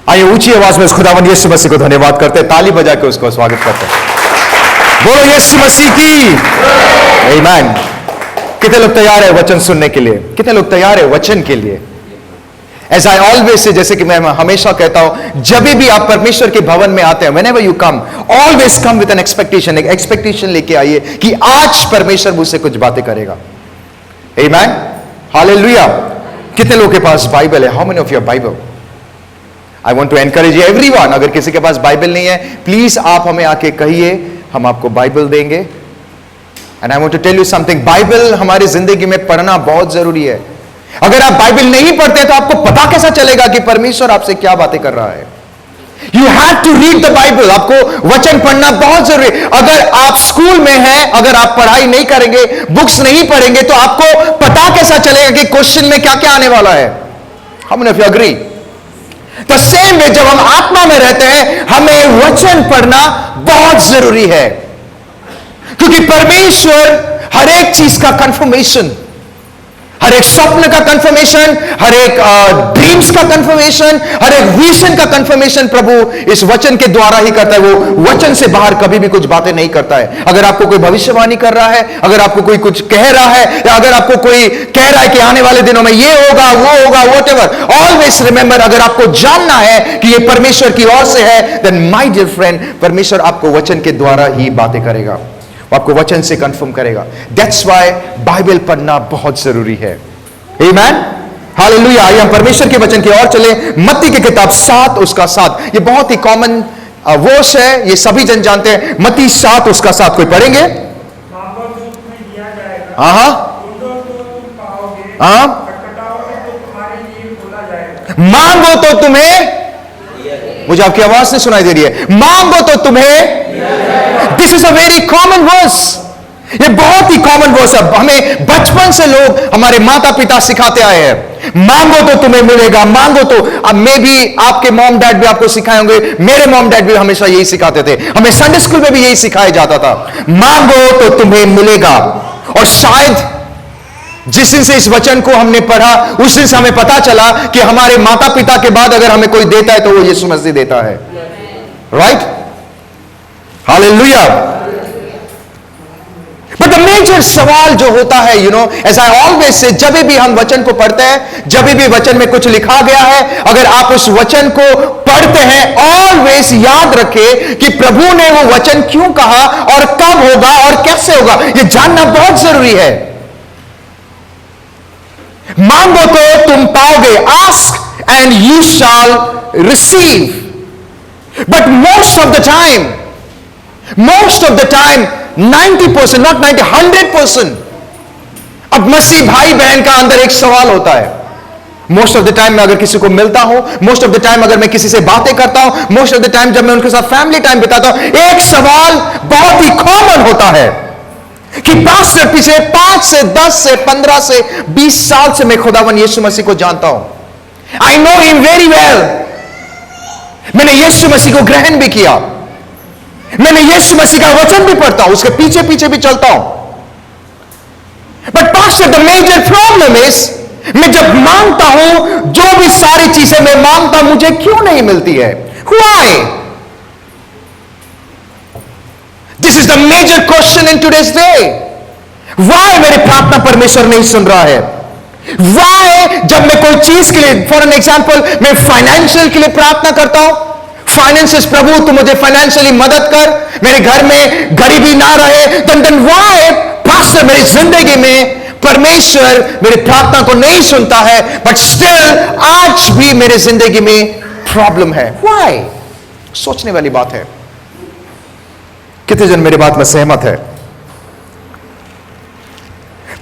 आइए ऊंची आवाज में उस खुदावंद यीशु मसीह को धन्यवाद करते हैं, ताली बजा के उसको स्वागत करते हैं। बोलो यीशु मसीह की आमीन। कितने लोग तैयार है वचन सुनने के लिए? कितने लोग तैयार है वचन के लिए? As I always say, जैसे कि मैं हमेशा कहता हूं, जब भी आप परमेश्वर के भवन में आते हैं, whenever you come, always come with an expectation, एक एक्सपेक्टेशन लेके आइए कि आज परमेश्वर मुझसे कुछ बातें करेगा। Amen, Hallelujah। कितने लोगों के पास बाइबल है? How many of you have Bible? I want to encourage everyone, अगर किसी के पास बाइबल नहीं है, प्लीज आप हमें आके कहिए, हम आपको बाइबल देंगे। And I want to tell you something, Bible हमारी जिंदगी में पढ़ना बहुत जरूरी है। अगर आप बाइबल नहीं पढ़ते तो आपको पता कैसा चलेगा कि परमेश्वर आपसे क्या बातें कर रहा है? You have to read the Bible। आपको वचन पढ़ना बहुत जरूरी है। अगर आप स्कूल में हैं, अगर आप पढ़ाई नहीं करेंगे, बुक्स नहीं पढ़ेंगे, तो आपको पता कैसा चलेगा कि क्वेश्चन में क्या क्या आने वाला है? How many of you agree? The same way, जब हम आत्मा में रहते हैं, हमें वचन पढ़ना बहुत जरूरी है, क्योंकि परमेश्वर हर एक चीज का कंफर्मेशन, हर एक स्वप्न का कंफर्मेशन, हर एक ड्रीम्स का कंफर्मेशन, हर एक विजन का कंफर्मेशन प्रभु इस वचन के द्वारा ही करता है। वो वचन से बाहर कभी भी कुछ बातें नहीं करता है। अगर आपको कोई भविष्यवाणी कर रहा है, अगर आपको कोई कुछ कह रहा है, या अगर आपको कोई कह रहा है कि आने वाले दिनों में ये होगा, वो होगा, व्हाटएवर, ऑलवेज रिमेंबर, अगर आपको जानना है कि ये परमेश्वर की ओर से है, देन माय डियर फ्रेंड, परमेश्वर आपको वचन के द्वारा ही बातें करेगा, आपको वचन से कंफर्म करेगा। दैट्स व्हाई बाइबल पढ़ना बहुत जरूरी है। आमीन, हालेलुया। आइए हम परमेश्वर के वचन की ओर चले। मत्ती की किताब 7 उसका 7, ये बहुत ही कॉमन वर्स है, ये सभी जन जानते हैं। मत्ती 7 उसका 7, कोई पढ़ेंगे? हाँ हाँ हाँ, मांगो तो तुम्हें, मुझे आपकी आवाज नहीं सुनाई दे रही है, मांगो तो तुम्हें। This is a very common verse, ये बहुत ही कॉमन वर्स है। हमें बचपन से लोग, हमारे माता पिता सिखाते आए हैं, मांगो तो तुम्हें मिलेगा, मांगो तो। अब मे भी आपके मॉम डैड भी आपको सिखाए होंगे, मेरे मॉम डैड भी हमेशा यही सिखाते थे, हमें संडे स्कूल में भी यही सिखाया जाता था, मांगो तो तुम्हें मिलेगा। और शायद जिस दिन से इस वचन को हमने पढ़ा, उस दिन से हमें पता चला कि हमारे माता पिता के बाद अगर हमें कोई देता है तो वो यीशु मसीह देता है। Right, hallelujah. But the major सवाल जो होता है, you know, as I always say, जब भी हम वचन को पढ़ते हैं, जब भी वचन में कुछ लिखा गया है, अगर आप उस वचन को पढ़ते हैं, ऑलवेज याद रखें कि प्रभु ने वो वचन क्यों कहा और कब होगा और कैसे होगा, ये जानना बहुत जरूरी है। मांगो तो तुम पाओगे, ask and you shall receive. But most of the time, 90%, not 90, 100%, अब मसीह भाई बहन का अंदर एक सवाल होता है। मोस्ट ऑफ द टाइम मैं अगर किसी को मिलता हूं, मोस्ट ऑफ द टाइम अगर मैं किसी से बातें करता हूं, मोस्ट ऑफ द टाइम जब मैं उनके साथ फैमिली टाइम बिताता हूं, एक सवाल बहुत ही कॉमन होता है कि पास्टर, पिछले 5 से 10 से 15 से 20 साल से मैं खुदावन यीशु मसीह को जानता हूं। I know him very well. मैंने यीशु मसीह को ग्रहण भी किया, मैंने यीशु मसीह का वचन भी पढ़ता हूं, उसके पीछे पीछे भी चलता हूं। But pastor, the major problem is, मैं जब मांगता हूं, जो भी सारी चीजें मैं मांगता हूं, मुझे क्यों नहीं मिलती है? Why? This is the major question in today's day. Why मेरी प्रार्थना परमेश्वर नहीं सुन रहा है? व्हाई जब मैं कोई चीज के लिए, फॉर एन एग्जाम्पल, मैं फाइनेंशियल के लिए प्रार्थना करता हूं, फाइनेंसिस, प्रभु तू मुझे फाइनेंशियली मदद कर, मेरे घर में गरीबी ना रहे, देन व्हाई पास्टर मेरी जिंदगी में परमेश्वर मेरी प्रार्थना को नहीं सुनता है, बट स्टिल आज भी मेरी जिंदगी में प्रॉब्लम है? व्हाई? सोचने वाली बात है। कितने जन मेरी बात में सहमत है?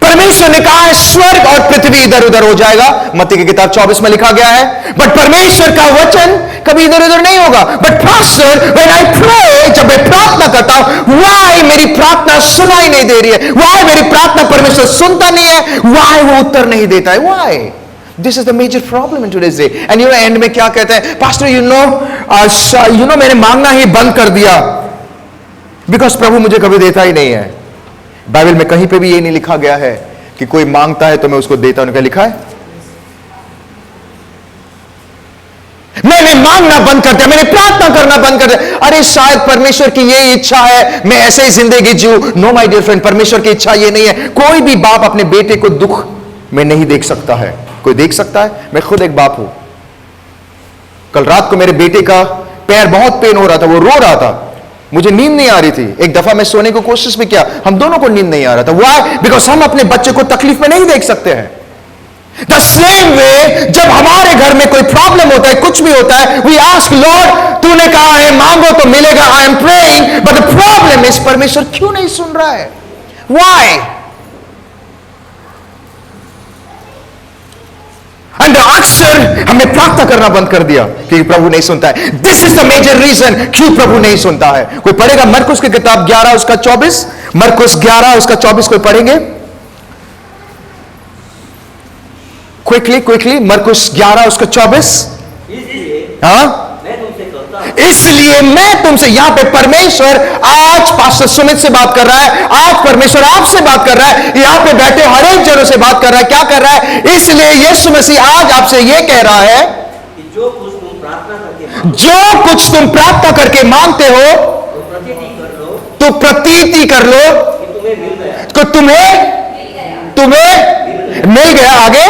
परमेश्वर ने कहा है स्वर्ग और पृथ्वी इधर उधर हो जाएगा, मत्ती की किताब 24 में लिखा गया है, बट परमेश्वर का वचन कभी इधर उधर नहीं होगा। But pastor, when I pray, जब मैं प्रार्थना करता हूं, व्हाई मेरी प्रार्थना सुनाई नहीं दे रही है? व्हाई मेरी प्रार्थना परमेश्वर सुनता नहीं है? व्हाई वो उत्तर नहीं देता है? Why? This is the major problem in today's day. And you know, end में क्या कहते हैं? पास्टर, यू नो मैंने मांगना ही बंद कर दिया बिकॉज प्रभु मुझे कभी देता ही नहीं है। बाइबल में कहीं पे भी ये नहीं लिखा गया है कि कोई मांगता है तो मैं उसको देता हूं। क्या लिखा है? मैंने मांगना बंद कर दिया, मैंने प्रार्थना करना बंद कर दिया। अरे शायद परमेश्वर की ये इच्छा है मैं ऐसे ही जिंदगी जीऊं। नो माय डियर फ्रेंड, परमेश्वर की इच्छा ये नहीं है। कोई भी बाप अपने बेटे को दुख में नहीं देख सकता है। कोई देख सकता है? मैं खुद एक बाप हूं। कल रात को मेरे बेटे का पैर बहुत पेन हो रहा था, वो रो रहा था, मुझे नींद नहीं आ रही थी। एक दफा मैं सोने की कोशिश भी किया, हम दोनों को नींद नहीं आ रहा था। व्हाई? बिकॉज हम अपने बच्चे को तकलीफ में नहीं देख सकते हैं। द सेम वे, जब हमारे घर में कोई प्रॉब्लम होता है, कुछ भी होता है, वी आस्क लॉर्ड, तूने कहा है मांगो तो मिलेगा, I am praying, but the problem is परमेश्वर क्यों नहीं सुन रहा है? व्हाई? एंड अक्सर हमने प्रार्थना करना बंद कर दिया क्योंकि प्रभु नहीं सुनता है। This is the major reason क्यों प्रभु नहीं सुनता है। कोई पढ़ेगा मरकुस की किताब 11 उसका 24, मरकुस 11 उसका 24, कोई पढ़ेंगे? क्विकली मरकुस 11 उसका 24। हाँ, इसलिए मैं तुमसे, यहां पे परमेश्वर आज पास्टर सुमित से बात कर रहा है, आज परमेश्वर आपसे बात कर रहा है, यहां पे बैठे हर एक जनों से बात कर रहा है। क्या कर रहा है? इसलिए यीशु मसीह आज आपसे यह कह रहा है कि जो कुछ तुम प्रार्थना करके मांगते हो तो प्रतीति कर लो कि तुम्हें मिल गया। आगे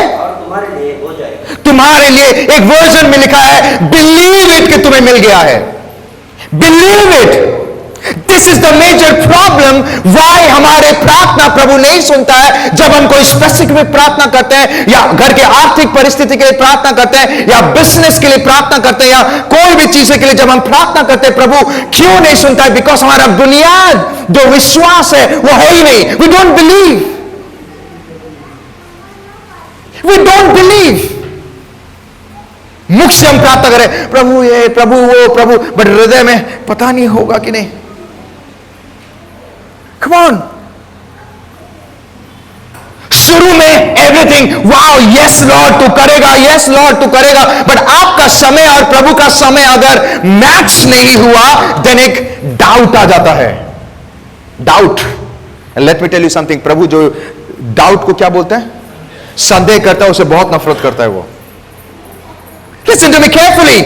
तुम्हारे लिए एक वर्जन में लिखा है बिलीव इट कि तुम्हें मिल गया है। Believe it. This is the major problem why हमारे प्रार्थना प्रभु नहीं सुनता है। जब हम कोई स्पेसिफिक प्रार्थना करते हैं या घर के आर्थिक परिस्थिति के लिए प्रार्थना करते हैं या बिजनेस के लिए प्रार्थना करते हैं या कोई भी चीजें के लिए जब हम प्रार्थना करते हैं, प्रभु क्यों नहीं सुनता है? बिकॉज हमारा बुनियाद जो विश्वास है वो है ही नहीं। We don't believe, we don't believe. मुख से हम प्रार्थना करें प्रभु ये, प्रभु वो, प्रभु, बट हृदय में पता नहीं होगा कि नहीं। Come on. शुरू में एवरीथिंग वाओ, यस लॉर्ड तू करेगा, यस लॉर्ड तू करेगा, बट आपका समय और प्रभु का समय अगर मैच नहीं हुआ देन एक डाउट आ जाता है। Doubt. Let me tell you something, प्रभु जो डाउट को क्या बोलते हैं? संदेह करता है, उसे बहुत नफरत करता है वो। Listen to me carefully.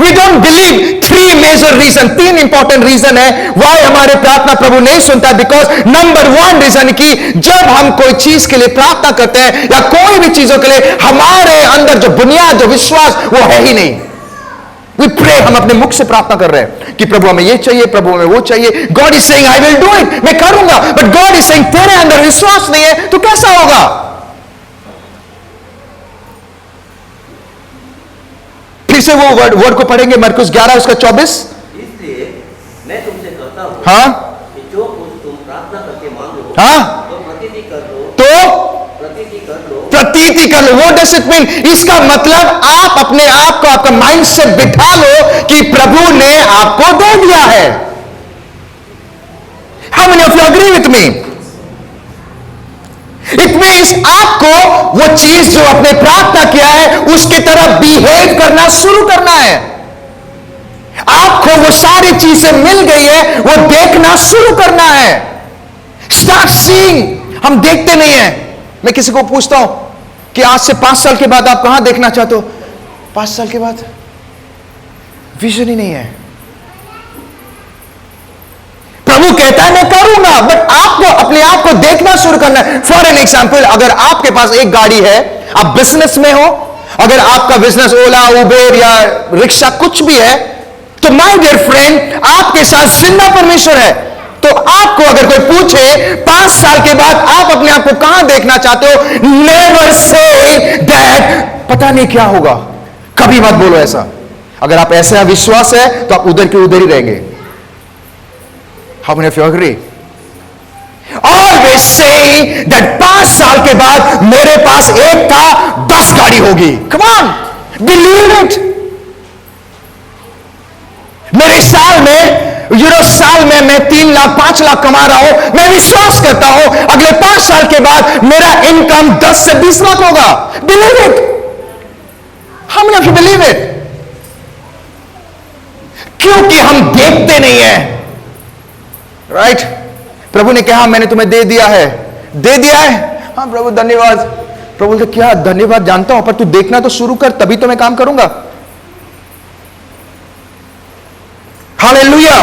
We don't believe. Three major reason, 3 important reason है why हमारे प्रार्थना प्रभु नहीं सुनता। बिकॉज नंबर 1 रीजन कि जब हम कोई चीज के लिए प्रार्थना करते हैं या कोई भी चीजों के लिए, हमारे अंदर जो बुनियाद, जो विश्वास वो है ही नहीं। We pray, हम अपने मुख से प्रार्थना कर रहे हैं कि प्रभु हमें ये चाहिए, प्रभु हमें वो चाहिए। God is saying I will do it, मैं करूंगा, but God is saying तेरे अंदर विश्वास नहीं है तो कैसा होगा? फिर से वो वर्ड को पढ़ेंगे, मरकुस 11 उसका 24। इसलिए मैं तुमसे कहता हूं, हाँ, कि जो कुछ तुम प्रार्थना करके मांगो, हाँ, तो प्रतीति कर लो, प्रतीति कर लो। What does it mean? इसका मतलब आप अपने आप को, आपका माइंड से बिठा लो कि प्रभु ने आपको दे दिया है। How many of you agree with me? It means आपको वो चीज जो आपने प्रार्थना किया है उसके तरह बिहेव करना शुरू करना है। आपको वो सारी चीजें मिल गई है, वो देखना शुरू करना है। Start seeing. हम देखते नहीं है। मैं किसी को पूछता हूं कि आज से 5 साल के बाद आप कहां देखना चाहते हो? 5 साल के बाद विजन ही नहीं है। प्रभु कहता है मैं करूंगा, बट आपको अपने आप को देखना शुरू करना है। फॉर एन एग्जाम्पल, अगर आपके पास एक गाड़ी है, आप बिजनेस में हो, अगर आपका बिजनेस ओला, उबेर या रिक्शा कुछ भी है, तो माय डियर फ्रेंड आपके साथ जिंदा परमेश्वर है। तो आपको अगर कोई पूछे 5 साल के बाद आप अपने आप को कहां देखना चाहते हो, नेवर से दैट पता नहीं क्या होगा, कभी मत बोलो ऐसा। अगर आप ऐसे विश्वास है तो आप उधर के उधर ही रहेंगे। How many of you agree? Always saying that 5 साल के बाद मेरे पास एक का 10 गाड़ी होगी। Come on, believe it. मेरे साल में साल में मैं 3 लाख 5 लाख कमा रहा हूं, मैं विश्वास करता हूं अगले 5 साल के बाद मेरा इनकम 10 से 20 लाख होगा। Believe it. How many of you believe it? क्योंकि हम देखते नहीं है। राइट? प्रभु ने कहा मैंने तुम्हें दे दिया है। दे दिया है? हाँ प्रभु धन्यवाद। प्रभु बोलते क्या धन्यवाद जानता हूं, पर तू देखना तो शुरू कर, तभी तो मैं काम करूंगा। हालेलुया।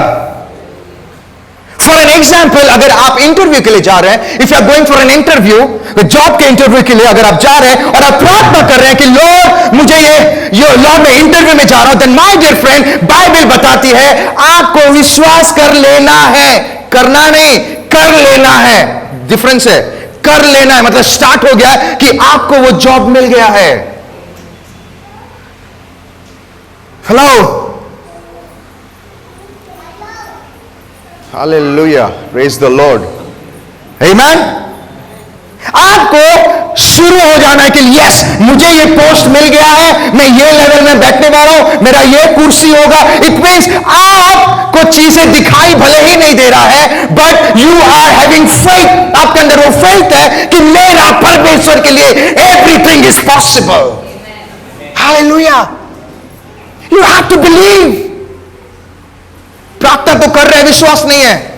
फॉर एन एग्जाम्पल, अगर आप इंटरव्यू के लिए जा रहे हैं, if you are going for an interview, job के इंटरव्यू के लिए अगर आप जा रहे हैं और आप प्रार्थना कर रहे हैं कि लॉर्ड मुझे ये लॉर्ड मैं इंटरव्यू में जा रहा हूं, then my dear friend, Bible बताती है आपको विश्वास कर लेना है, करना नहीं, कर लेना है। डिफरेंस है, कर लेना है मतलब स्टार्ट हो गया कि आपको वो जॉब मिल गया है। Hello, hallelujah, praise the Lord, amen. आपको शुरू हो जाना है कि यस मुझे ये पोस्ट मिल गया है, मैं ये लेवल में बैठने वाला हूं, मेरा ये कुर्सी होगा। इट मींस आपको चीजें दिखाई भले ही नहीं दे रहा है, but you are having faith, आपके अंदर वो फेथ है कि मेरा परमेश्वर के लिए everything is possible. Hallelujah, you have to believe. प्रार्थना तो कर रहे हैं, विश्वास नहीं है।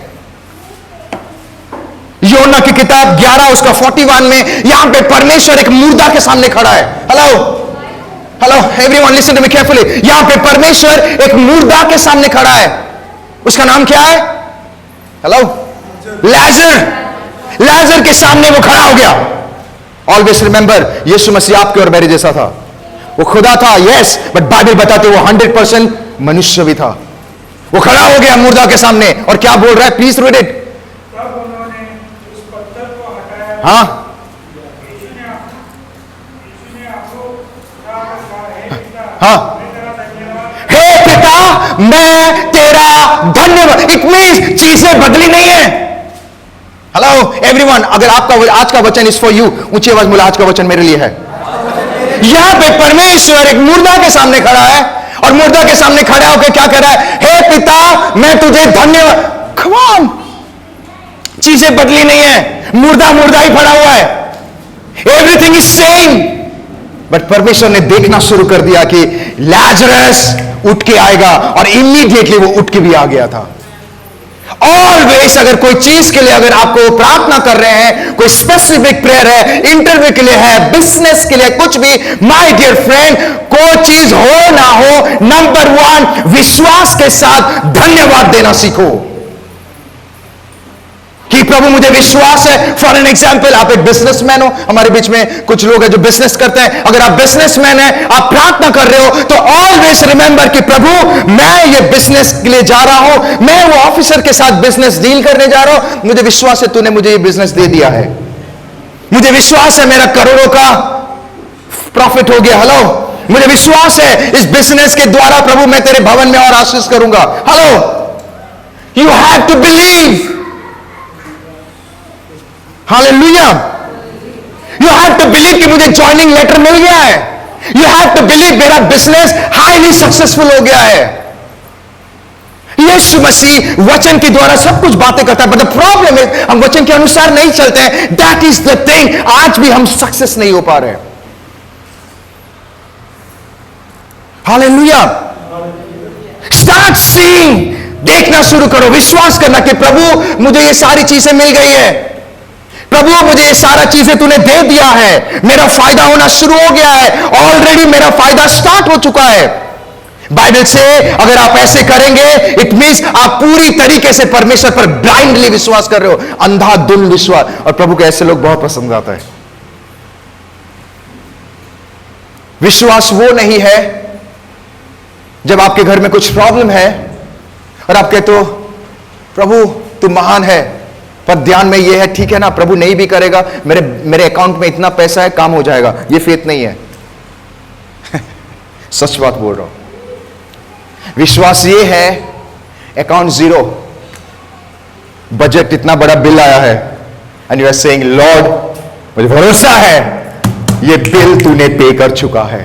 योना की किताब 11 उसका 41 में यहां पे परमेश्वर एक मुर्दा के सामने खड़ा है। Hello hello everyone, listen to me carefully. यहां पे परमेश्वर एक मुर्दा के सामने खड़ा है, उसका नाम क्या है? हेलो, लाजर। लाजर के सामने वो खड़ा हो गया। ऑलवेज रिमेंबर, यीशु मसीह आपके और मेरे जैसा था। वो खुदा था, यस, बट बाइबल बताते वो 100% मनुष्य भी था। वो खड़ा हो गया मुर्दा के सामने और क्या बोल रहा है? Please read it. तब उन्होंने उस पत्थर को हटाया। हाँ, यीशु ने आपको उठाकर कहा, हे पिता, हाँ, मैं तेरा धन्यवाद। हे पिता मैं तेरा धन्यवाद। इट मींस चीजें बदली नहीं है। हेलो एवरीवन, अगर आपका आज का वचन इज फॉर यू, ऊंची आवाज बोला आज का वचन मेरे लिए है। यहां पे परमेश्वर एक मुर्दा के सामने खड़ा है और मुर्दा के सामने खड़ा होकर क्या कर रहा है? हे पिता मैं तुझे धन्यवाद। कम ऑन, चीजें बदली नहीं है, मुर्दा मुर्दा ही पड़ा हुआ है, एवरीथिंग इज सेम। बट परमेश्वर ने देखना शुरू कर दिया कि लाजरस उठ के आएगा और इमीडिएटली वो उठ के भी आ गया था। ऑलवेज अगर कोई चीज के लिए अगर आपको प्रार्थना कर रहे हैं, कोई स्पेसिफिक प्रेयर है, इंटरव्यू के लिए है, बिजनेस के लिए, कुछ भी, माय डियर फ्रेंड, कोई चीज हो ना हो, नंबर 1 विश्वास के साथ धन्यवाद देना सीखो कि प्रभु मुझे विश्वास है। फॉर एन एग्जाम्पल, आप एक बिजनेसमैन हो, हमारे बीच में कुछ लोग हैं जो बिजनेस करते हैं। अगर आप बिजनेसमैन हैं, आप प्रार्थना कर रहे हो, तो ऑलवेज रिमेंबर कि प्रभु मैं ये बिजनेस के लिए जा रहा हूं, मैं वो ऑफिसर के साथ बिजनेस डील करने जा रहा हूं, मुझे विश्वास है तूने मुझे ये बिजनेस दे दिया है, मुझे विश्वास है मेरा करोड़ों का प्रॉफिट हो गया। हेलो, मुझे विश्वास है इस बिजनेस के द्वारा प्रभु मैं तेरे भवन में और आशीष करूंगा। Hello, you have to believe. Hallelujah, you have to believe कि मुझे ज्वाइनिंग लेटर मिल गया है। यू हैव टू बिलीव मेरा बिजनेस हाईली सक्सेसफुल हो गया है। यीशु मसीह वचन के द्वारा सब कुछ बातें करता है, बट द प्रॉब्लम है हम वचन के अनुसार नहीं चलते हैं। दैट इज द थिंग, आज भी हम सक्सेस नहीं हो पा रहे हैं। हालेलुया, स्टार्ट सीइंग, देखना शुरू करो, विश्वास करना कि प्रभु मुझे ये सारी चीजें मिल गई है, प्रभु मुझे ये सारा चीजें तूने दे दिया है, मेरा फायदा होना शुरू हो गया है, ऑलरेडी मेरा फायदा स्टार्ट हो चुका है। बाइबल से अगर आप ऐसे करेंगे, इट मींस आप पूरी तरीके से परमेश्वर पर ब्लाइंडली विश्वास कर रहे हो, अंधाधुंध विश्वास। और प्रभु को ऐसे लोग बहुत पसंद आता है। विश्वास वो नहीं है जब आपके घर में कुछ प्रॉब्लम है और आप कहते हो प्रभु तू महान है, पर ध्यान में ये है ठीक है ना, प्रभु नहीं भी करेगा, मेरे अकाउंट में इतना पैसा है, काम हो जाएगा। ये फेथ नहीं है। सच बात बोल रहा हूं। विश्वास ये है अकाउंट जीरो, बजट इतना बड़ा बिल आया है, and you are saying Lord मुझे भरोसा है ये बिल तूने पे कर चुका है।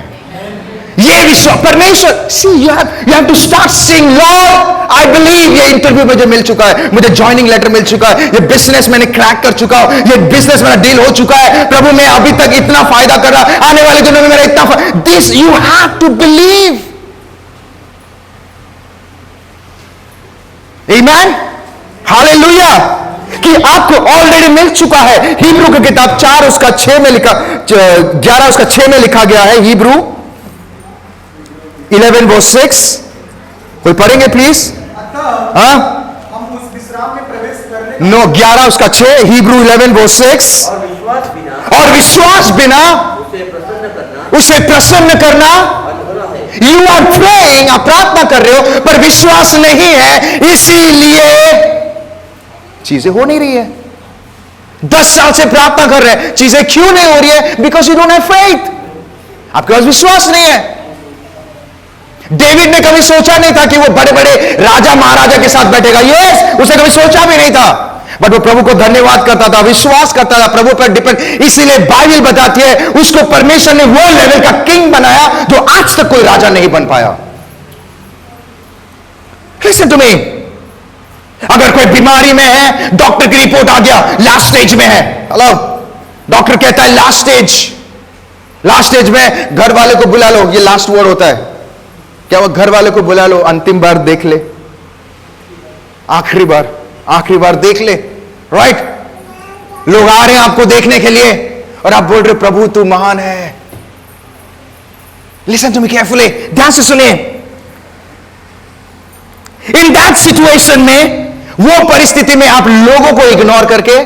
ये विश्वास परमेश्वर, see you have to start saying Lord I believe ये इंटरव्यू मुझे मिल चुका है, मुझे ज्वाइनिंग लेटर मिल चुका है, ये बिजनेस मैंने क्रैक कर चुका हूं, ये बिजनेस मेरा डील हो चुका है, प्रभु मैं अभी तक इतना फायदा कर रहा, आने वाले दिनों में मेरा इतना, this you have to believe. Amen, hallelujah, कि कि आपको ऑलरेडी मिल चुका है। हिब्रू की किताब 4 उसका 6 में लिखा 11 उसका 6 में लिखा गया है। हिब्रू 11 वर्स 6 कोई पढ़ेंगे प्लीज? अतः हाँ हम उस विश्राम में प्रवेश करने नो 11 उसका 6 हिब्रू 11 वर्स 6 और विश्वास बिना उसे प्रसन्न करना अधूरा है। यू आर प्रेइंग, आप प्रार्थना कर रहे हो पर विश्वास नहीं है, इसीलिए चीजें हो नहीं रही है। 10 साल से प्रार्थना कर रहे हैं, चीजें क्यों नहीं हो रही है? Because you don't have faith, आपके पास विश्वास नहीं है। डेविड ने कभी सोचा नहीं था कि वो बड़े बड़े राजा महाराजा के साथ बैठेगा। यस, उसने कभी सोचा भी नहीं था, बट वो प्रभु को धन्यवाद करता था, विश्वास करता था, प्रभु पर डिपेंड। इसीलिए बाइबल बताती है उसको परमेश्वर ने वो लेवल का किंग बनाया जो आज तक कोई राजा नहीं बन पाया। लिसन टू मी, अगर कोई बीमारी में है, डॉक्टर की रिपोर्ट आ गया लास्ट स्टेज में है, हेलो, डॉक्टर कहता है लास्ट स्टेज में घर वाले को बुला लो, ये लास्ट वर्ड होता है। क्या वो घर वाले को बुला लो, अंतिम बार देख ले, आखिरी बार देख ले, राइट? लोग आ रहे हैं आपको देखने के लिए और आप बोल रहे हो प्रभु तू महान है। लिसन टू मी केयरफुली, ध्यान से सुनिए। इन दैट सिचुएशन में, वो परिस्थिति में आप लोगों को इग्नोर करके,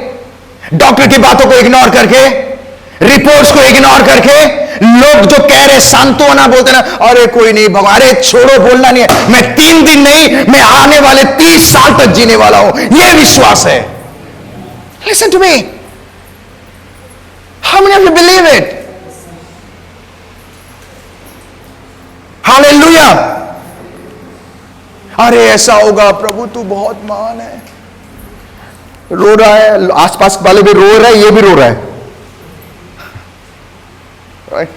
डॉक्टर की बातों को इग्नोर करके, रिपोर्ट्स को इग्नोर करके, लोग जो कह रहे सांत्वना बोलते ना, अरे कोई नहीं भगवान, अरे छोड़ो, बोलना नहीं है, मैं 3 दिन नहीं, मैं आने वाले 30 साल तक जीने वाला हूं, यह विश्वास है। Listen to me, how many of you believe it? Hallelujah. अरे ऐसा होगा, प्रभु तू बहुत महान है। रो रहा है, आसपास वाले भी रो रहे हैं, ये भी रो रहा है, राइट?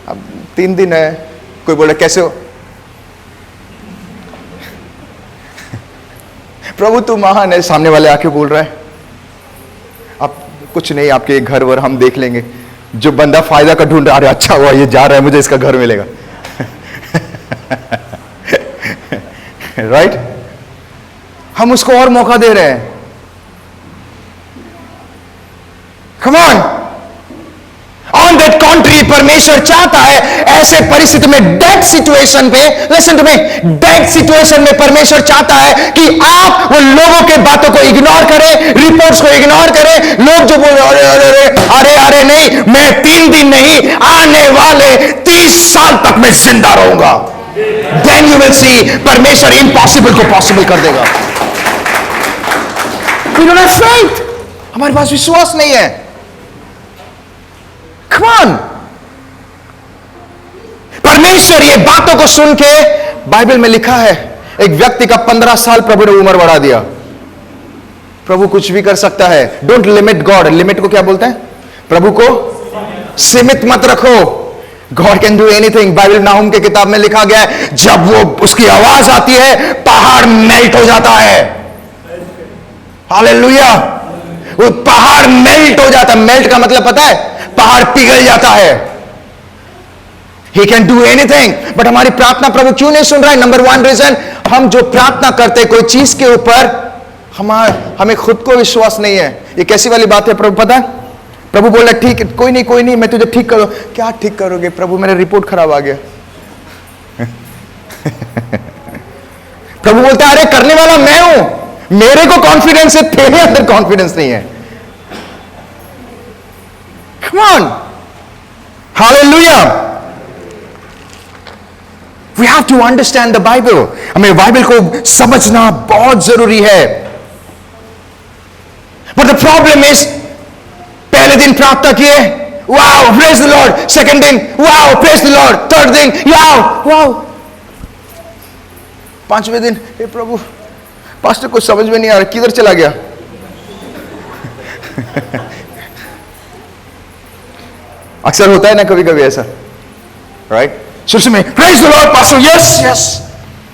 अब 3 दिन है, कोई बोले कैसे हो? प्रभु तू महान है, सामने वाले आके बोल रहा है अब कुछ नहीं, आपके घर वर हम देख लेंगे। जो बंदा फायदा का ढूंढ रहा है, अच्छा हुआ ये जा रहा है, मुझे इसका घर मिलेगा। राइट? हम उसको और मौका दे रहे हैं। Come on, on that country, परमेश्वर चाहता है ऐसे परिस्थिति में, डेड सिचुएशन पे, listen to me, dead situation में परमेश्वर चाहता है कि आप वो लोगों के बातों को इग्नोर करें, रिपोर्ट्स को इग्नोर करें। लोग जो बोल रहे अरे अरे नहीं, मैं 3 दिन नहीं, आने वाले 30 साल तक मैं जिंदा रहूंगा। देन यू विल सी, परमेश्वर इम्पॉसिबल को पॉसिबल कर देगा। We don't have faith, हमारे पास विश्वास नहीं है। Come on! परमेश्वर ये बातों को सुन के, बाइबल में लिखा है एक व्यक्ति का 15 साल प्रभु ने उम्र बढ़ा दिया। प्रभु कुछ भी कर सकता है। Don't limit God. लिमिट को क्या बोलते हैं? प्रभु को सीमित मत रखो। God can do anything. Bible Nahum के किताब में लिखा गया है, जब वो उसकी आवाज आती है पहाड़ मेल्ट हो जाता है। हालेलुया। वो पहाड़ मेल्ट हो जाता है। मेल्ट का मतलब पता है? पहाड़ पिघल जाता है। He can do anything, but हमारी प्रार्थना प्रभु क्यों नहीं सुन रहा है? नंबर 1 रीजन, हम जो प्रार्थना करते कोई चीज के ऊपर, हमें खुद को विश्वास नहीं है। ये कैसी वाली बात है प्रभु? पता है, प्रभु बोला ठीक है, कोई नहीं मैं तुझे ठीक करो। क्या ठीक करोगे प्रभु? मेरा रिपोर्ट खराब आ गया। प्रभु बोलता है अरे करने वाला मैं हूं, मेरे को कॉन्फिडेंस है, तेरे अंदर कॉन्फिडेंस नहीं है। Come on, hallelujah. We have to understand the Bible. हमें बाइबल को समझना बहुत जरूरी है। But the problem is, पहले दिन प्रार्थना किए, wow, praise the Lord. Second दिन, wow, praise the Lord. Third दिन, wow. 5वें दिन, हे प्रभु, पास्टर को समझ में नहीं आ रहा, किधर चला गया? अक्सर होता है ना कभी कभी ऐसा, राइट? शुरू में praise the Lord pastor, yes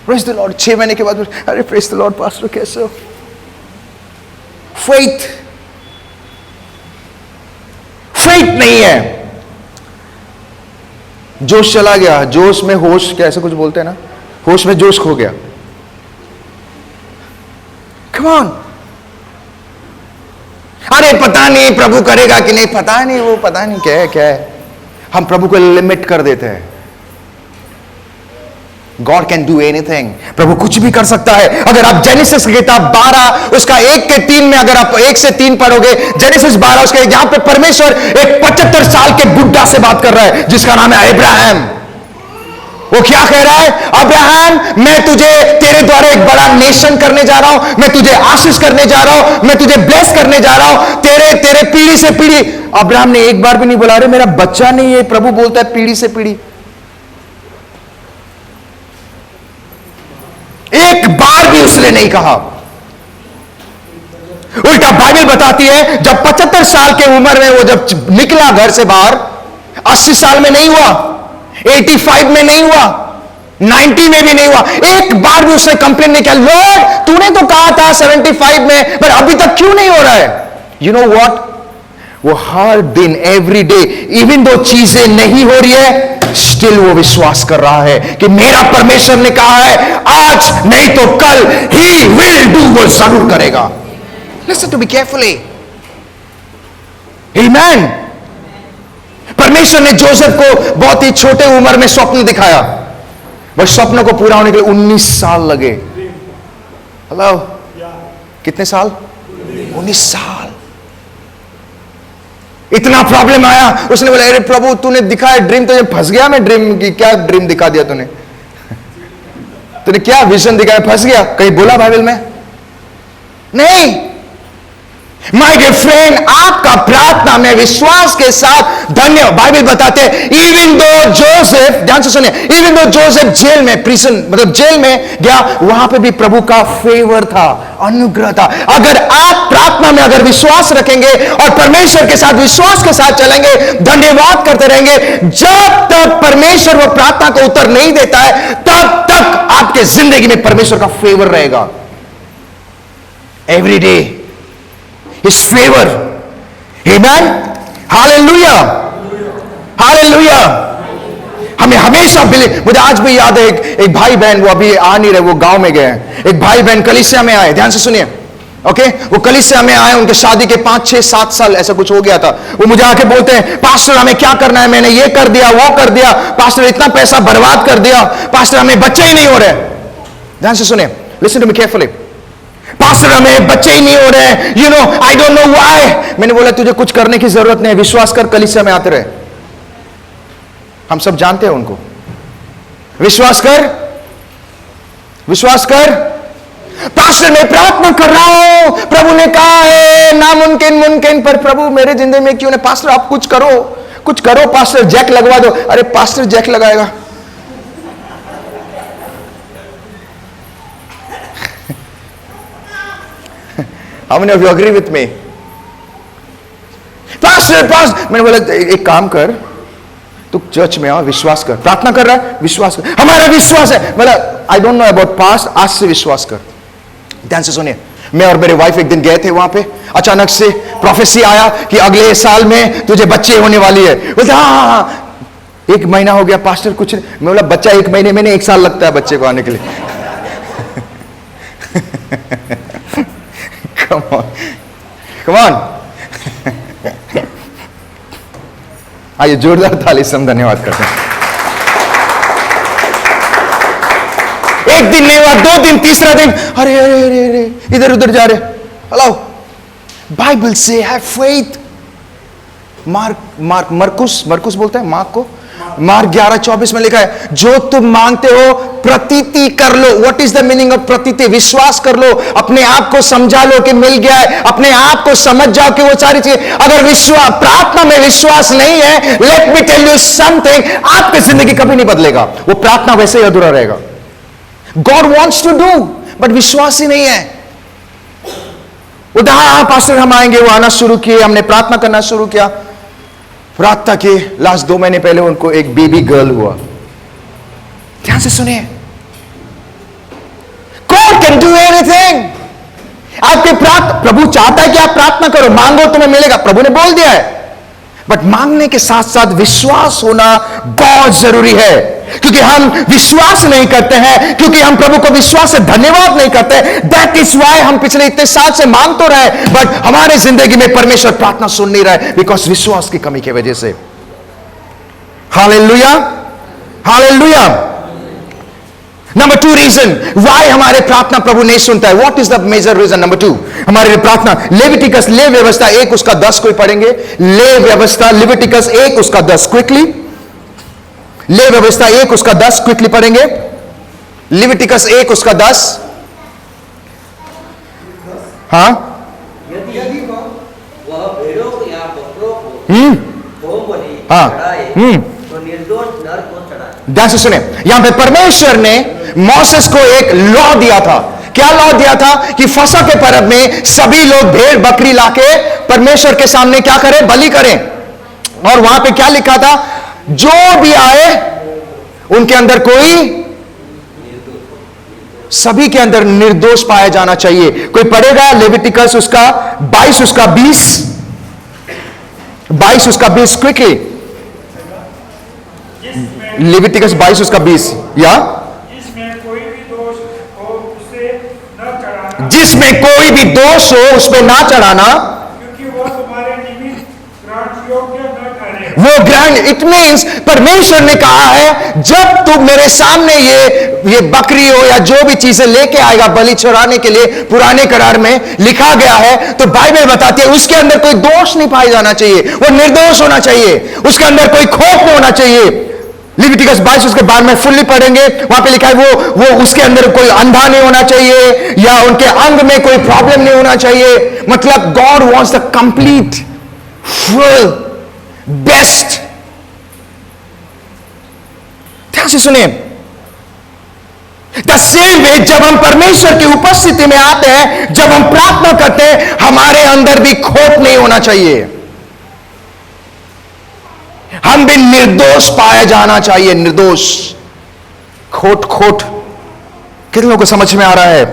praise the Lord. 6 महीने के बाद अरे प्रेज द लॉर्ड पास्टर कैसे हो? फेथ नहीं है। जोश चला गया, जोश में होश, कैसे कुछ बोलते हैं ना, होश में जोश खो गया। कम ऑन, अरे पता नहीं प्रभु करेगा कि नहीं, पता नहीं, वो पता नहीं क्या है क्या है। हम प्रभु को लिमिट कर देते हैं। गॉड कैन डू एनीथिंग, प्रभु कुछ भी कर सकता है। अगर आप जेनेसिस की किताब 12 उसका 1 के 3 में, अगर आप 1 से 3 पढ़ोगे, जेनेसिस 12 उसके, यहां पे परमेश्वर एक 75 साल के बुढ़ा से बात कर रहा है जिसका नाम है अब्राहम। वो क्या कह रहा है? अब्राहम, मैं तुझे तेरे द्वारा एक बड़ा नेशन करने जा रहा हूं, मैं तुझे आशीष करने जा रहा हूं, मैं तुझे ब्लेस करने जा रहा हूं, तेरे पीढ़ी से पीढ़ी। अब्राहम ने एक बार भी नहीं बोला अरे मेरा बच्चा नहीं है। प्रभु बोलता है पीढ़ी से पीढ़ी। एक बार भी उसने नहीं कहा। उल्टा बाइबल बताती है जब 75 साल के उम्र में वो जब निकला घर से बाहर, 80 साल में नहीं हुआ, 85 में नहीं हुआ, 90 में भी नहीं हुआ, एक बार भी उसने कंप्लेन नहीं किया, लॉर्ड तूने तो कहा था 75 में, पर अभी तक क्यों नहीं हो रहा है? यू नो व्हाट, वो हर दिन एवरी डे, इवन दो चीजें नहीं हो रही है, स्टिल वो विश्वास कर रहा है कि मेरा परमेश्वर ने कहा है आज नहीं तो कल ही विल डू, वो जरूर करेगा। लिसन टू मी केयरफुली, आमेन। परमेश्वर ने जोसेफ को बहुत ही छोटे उम्र में स्वप्न दिखाया, बस स्वप्न को पूरा होने के लिए 19 साल लगे। हेलो, कितने साल? 19 साल। इतना प्रॉब्लम आया, उसने बोला अरे प्रभु तूने दिखाया ड्रीम, तो फंस गया मैं ड्रीम की। क्या ड्रीम दिखा दिया तूने? तूने क्या विजन दिखाया? फंस गया? कहीं बोला बाइबल में? नहीं। माय डियर फ्रेंड, आपका प्रार्थना में विश्वास के साथ धन्य, बाइबल बताते हैं इवन दो जोसेफ, ध्यान से सुनिए, इवन दो जोसेफ जेल में, प्रिजन मतलब जेल में गया, वहां पे भी प्रभु का फेवर था, अनुग्रह था। अगर आप प्रार्थना में अगर विश्वास रखेंगे और परमेश्वर के साथ विश्वास के साथ चलेंगे, धन्यवाद करते रहेंगे, जब तक परमेश्वर वो प्रार्थना को उत्तर नहीं देता है तब तक आपके जिंदगी में परमेश्वर का फेवर रहेगा। Every day His favor, amen, hallelujah, hallelujah। हमें हमेशा मुझे आज भी याद है एक भाई बहन, वो अभी आ नहीं रहे, वो गांव में गए हैं। एक भाई बहन कलीसिया में आए, ध्यान से सुनिए, ओके। वो कलीसिया में आए, उनके शादी के 5, 6, 7 साल ऐसा कुछ हो गया था। वो मुझे आके बोलते हैं पास्टर हमें क्या करना है, मैंने ये कर दिया वो कर दिया, पास्टर इतना पैसा बर्बाद कर दिया, पास्टर हमें बच्चे ही नहीं हो रहे। ध्यान से सुनिए, listen to me carefully, pastor हमें बच्चे ही नहीं हो रहे हैं, you know I don't know why. मैंने बोला तुझे कुछ करने की जरूरत नहीं है, विश्वास कर, कलीसिया में आते रहे। हम सब जानते हैं उनको। विश्वास कर, विश्वास कर। पास्टर मैं प्रार्थना कर रहा हूं, प्रभु ने कहा है नामुमकिन मुमकिन, पर प्रभु मेरे जिंदगी में क्यों नहीं? पास्टर आप कुछ करो, कुछ करो, पास्टर जैक लगवा दो। अरे पास्टर जैक लगाएगा? How many of you agree with me? Pastor, मैंने बोला एक काम कर, तू चर्च में आओ, विश्वास कर। प्रार्थना कर रहा है, विश्वास कर, हमारा विश्वास है। मतलब आई डोंट नो अबाउट पास्ट, आज से विश्वास कर। ध्यान से सुनिए, मैं और मेरे वाइफ एक दिन गए थे वहां पे, अचानक से प्रोफेसी आया कि अगले साल में तुझे बच्चे होने वाली है। बोलते हाँ, 1 महीना हो गया पास्टर कुछ नहीं। मैं बोला बच्चा 1 महीने में नहीं, 1 साल लगता है बच्चे को आने के लिए। Come on, come on। आइए जोरदार ताली से हम धन्यवाद करते हैं। एक दिन नहीं हुआ, 2 दिन, तीसरा दिन, अरे अरे अरे अरे इधर उधर जा रहे। हेलो, बाइबल से हैव फेथ। मरकुस बोलता है मार्क को, मार्क 11:24 में लिखा है जो तुम मांगते हो प्रतीति कर लो। What is the meaning of प्रतीति? विश्वास कर लो, अपने आप को समझा लो कि मिल गया है, अपने आप को समझ जाओ कि वो सारी चीजें। अगर विश्वास, प्रार्थना में विश्वास नहीं है, let me tell you something, आपकी जिंदगी कभी नहीं बदलेगा, वो प्रार्थना वैसे ही अधूरा रहेगा। God wants to do, but विश्वास ही नहीं है। उदाहरण पास्टर हम आएंगे, वो आना शुरू किए, हमने प्रार्थना करना शुरू किया। प्रार्थना के लास्ट 2 महीने पहले उनको एक बेबी गर्ल हुआ। ध्यान से सुनिए, गॉड कैन डू एनीथिंग। आपके प्रभु चाहता है कि आप प्रार्थना करो, मांगो तुम्हें मिलेगा, प्रभु ने बोल दिया है। बट मांगने के साथ साथ विश्वास होना बहुत जरूरी है। क्योंकि हम विश्वास नहीं करते हैं, क्योंकि हम प्रभु को विश्वास से धन्यवाद नहीं करते। दैट इज वाई हम पिछले इतने साल से मांग तो रहे, बट हमारे जिंदगी में परमेश्वर प्रार्थना सुन नहीं रहा है, बिकॉज विश्वास की कमी की वजह से। Hallelujah, hallelujah. Number 2 reason why हमारे प्रार्थना प्रभु नहीं सुनता है। What is the major reason? Number 2, हमारे प्रार्थना लेविटिकस, ले व्यवस्था 1 उसका 10 कोई पढ़ेंगे? ले व्यवस्था लेविटिकस 1 उसका 10 क्विकली। ले व्यवस्था 1 उसका 10 क्विकली पढ़ेंगे। लेविटिकस 1 उसका 10। हाँ, यदि वह भेड़ों या बकरों को होम बलि हाँ, चढ़ाए तो निर्दोष नर को चढ़ाए। ध्यान से सुने, यहां पे परमेश्वर ने मोसेस को एक लॉ दिया था। क्या लॉ दिया था? कि फसह के पर्व में सभी लोग भेड़ बकरी लाके परमेश्वर के सामने क्या करें? बलि करें। और वहां पे क्या लिखा था? जो भी आए उनके अंदर कोई, सभी के अंदर निर्दोष पाया जाना चाहिए। कोई पढ़ेगा लेविटिकस उसका 22 उसका 20, 22 उसका 20 क्विकली। लेविटिकस 22 उसका 20। या जिसमें कोई भी दोष हो उसे न चढ़ाना, जिसमें कोई भी दोष हो उसमें ना चढ़ाना, क्योंकि वह तुम्हारे निमित्त ग्रहण योग्य न ठहरे। वो ग्रहण, इट मीन्स परमेश्वर ने कहा है जब तू मेरे सामने ये बकरी हो या जो भी चीजें लेके आएगा बलि चढ़ाने के लिए, पुराने करार में लिखा गया है, तो बाइबल बताती है उसके अंदर कोई दोष नहीं पाया जाना चाहिए, वो निर्दोष होना चाहिए, उसके अंदर कोई खोट नहीं होना चाहिए। लेविटिकस 22 उसके बाद में फुल्ली पढ़ेंगे, वहां पे लिखा है वो उसके अंदर कोई अंधा नहीं होना चाहिए या उनके अंग में कोई प्रॉब्लम नहीं होना चाहिए। मतलब God wants the complete full best. ध्यान से सुनिए, द सेम वे जब हम परमेश्वर की उपस्थिति में आते हैं, जब हम प्रार्थना करते हैं, हमारे अंदर भी खोट नहीं होना चाहिए, हम भी निर्दोष पाया जाना चाहिए। निर्दोष, खोट खोट। कितने लोगों को समझ में आ रहा है?